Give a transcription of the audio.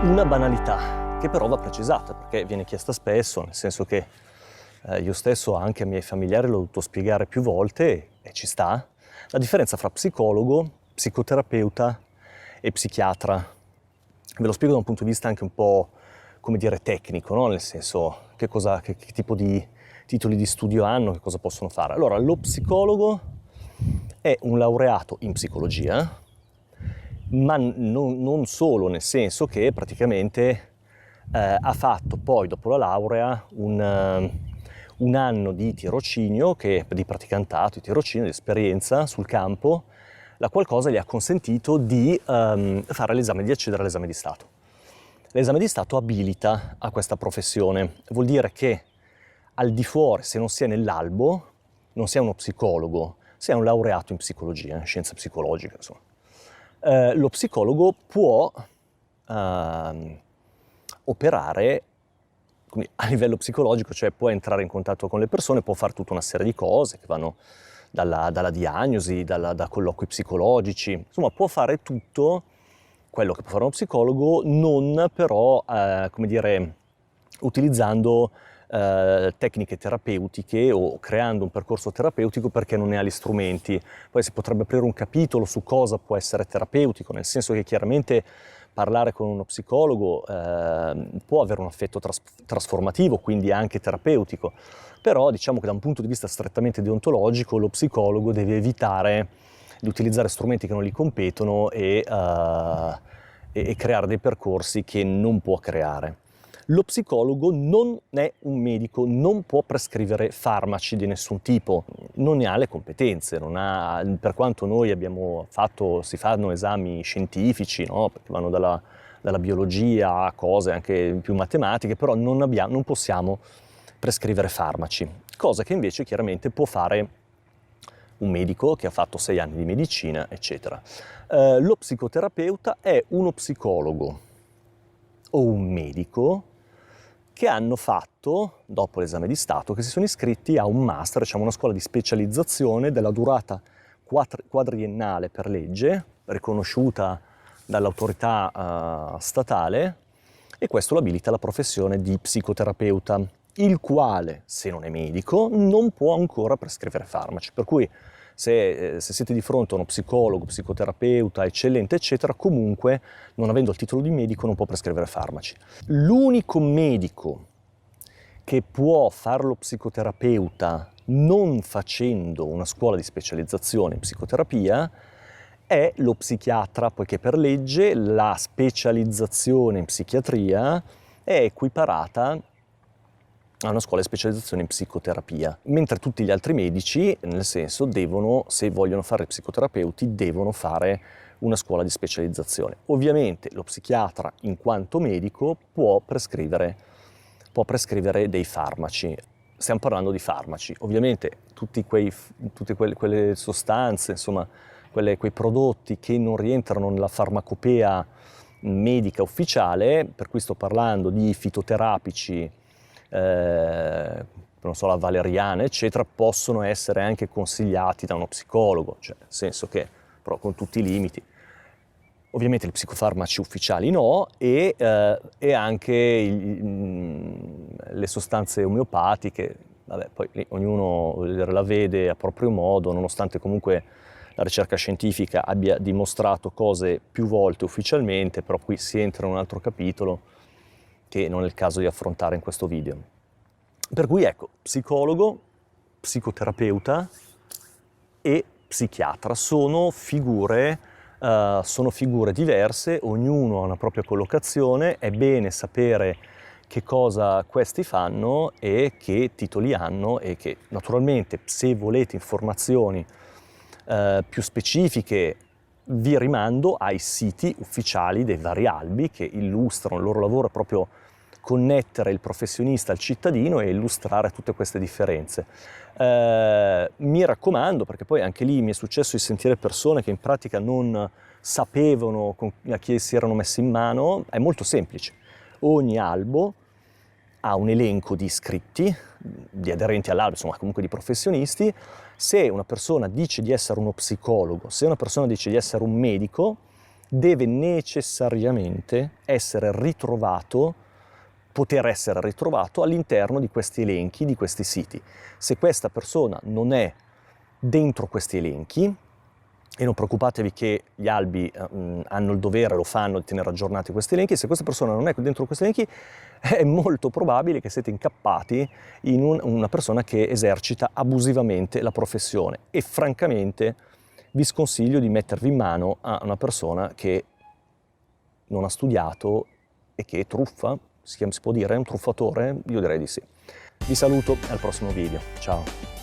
Una banalità che però va precisata perché viene chiesta spesso, nel senso che io stesso anche ai miei familiari l'ho dovuto spiegare più volte e ci sta, la differenza fra psicologo, psicoterapeuta e psichiatra. Ve lo spiego da un punto di vista anche un po', come dire, tecnico, no? Nel senso che tipo di titoli di studio hanno, che cosa possono fare. Allora, lo psicologo è un laureato in psicologia, ma non solo, nel senso che praticamente ha fatto poi dopo la laurea un anno di tirocinio, di praticantato, di tirocinio, di esperienza sul campo, la qual cosa gli ha consentito di fare l'esame, di accedere all'esame di Stato. L'esame di Stato abilita a questa professione, vuol dire che al di fuori, se non si è nell'albo, non si è uno psicologo, si è un laureato in psicologia, in scienze psicologiche, insomma. Lo psicologo può operare a livello psicologico, cioè può entrare in contatto con le persone, può fare tutta una serie di cose che vanno dalla diagnosi, da colloqui psicologici, insomma può fare tutto quello che può fare uno psicologo, non però, come dire, utilizzando tecniche terapeutiche o creando un percorso terapeutico perché non ne ha gli strumenti. Poi si potrebbe aprire un capitolo su cosa può essere terapeutico, nel senso che chiaramente parlare con uno psicologo può avere un effetto trasformativo, quindi anche terapeutico, però diciamo che da un punto di vista strettamente deontologico lo psicologo deve evitare di utilizzare strumenti che non gli competono e creare dei percorsi che non può creare. Lo psicologo non è un medico, non può prescrivere farmaci di nessun tipo, non ne ha le competenze, per quanto noi si fanno esami scientifici, no? Perché vanno dalla biologia a cose anche più matematiche, però non possiamo prescrivere farmaci, cosa che invece chiaramente può fare un medico che ha fatto 6 anni di medicina, eccetera. Lo psicoterapeuta è uno psicologo o un medico che hanno fatto, dopo l'esame di Stato, che si sono iscritti a un master, diciamo una scuola di specializzazione della durata quadriennale per legge, riconosciuta dall'autorità statale, e questo lo abilita alla professione di psicoterapeuta, il quale, se non è medico, non può ancora prescrivere farmaci. Per cui se siete di fronte a uno psicologo, psicoterapeuta, eccellente, eccetera, comunque, non avendo il titolo di medico, non può prescrivere farmaci. L'unico medico che può fare lo psicoterapeuta non facendo una scuola di specializzazione in psicoterapia è lo psichiatra, poiché per legge la specializzazione in psichiatria è equiparata a una scuola di specializzazione in psicoterapia, mentre tutti gli altri medici, nel senso, se vogliono fare psicoterapeuti, devono fare una scuola di specializzazione. Ovviamente lo psichiatra, in quanto medico, può prescrivere dei farmaci. Stiamo parlando di farmaci. Ovviamente tutte quelle sostanze, insomma, quei prodotti che non rientrano nella farmacopea medica ufficiale, per cui sto parlando di fitoterapici, non so, la valeriana, eccetera, possono essere anche consigliati da uno psicologo, cioè nel senso che, però con tutti i limiti. Ovviamente gli psicofarmaci ufficiali no, e anche le sostanze omeopatiche, vabbè, poi ognuno la vede a proprio modo, nonostante comunque la ricerca scientifica abbia dimostrato cose più volte ufficialmente, però qui si entra in un altro capitolo che non è il caso di affrontare in questo video. Per cui ecco, psicologo, psicoterapeuta e psichiatra sono figure diverse, ognuno ha una propria collocazione, è bene sapere che cosa questi fanno e che titoli hanno, e che naturalmente, se volete informazioni più specifiche, vi rimando ai siti ufficiali dei vari albi che illustrano il loro lavoro, proprio connettere il professionista al cittadino e illustrare tutte queste differenze. Mi raccomando, perché poi anche lì mi è successo di sentire persone che in pratica non sapevano a chi si erano messi in mano. È molto semplice. Ogni albo ha un elenco di iscritti, di aderenti all'albo, insomma comunque di professionisti. Se una persona dice di essere uno psicologo, se una persona dice di essere un medico, deve necessariamente essere ritrovato, poter essere ritrovato all'interno di questi elenchi, di questi siti. Se questa persona non è dentro questi elenchi, e non preoccupatevi che gli albi hanno il dovere, lo fanno, di tenere aggiornati questi elenchi, se questa persona non è dentro questi elenchi è molto probabile che siete incappati in una persona che esercita abusivamente la professione, e francamente vi sconsiglio di mettervi in mano a una persona che non ha studiato e che truffa, si può dire, è un truffatore? Io direi di sì. Vi saluto, al prossimo video, ciao!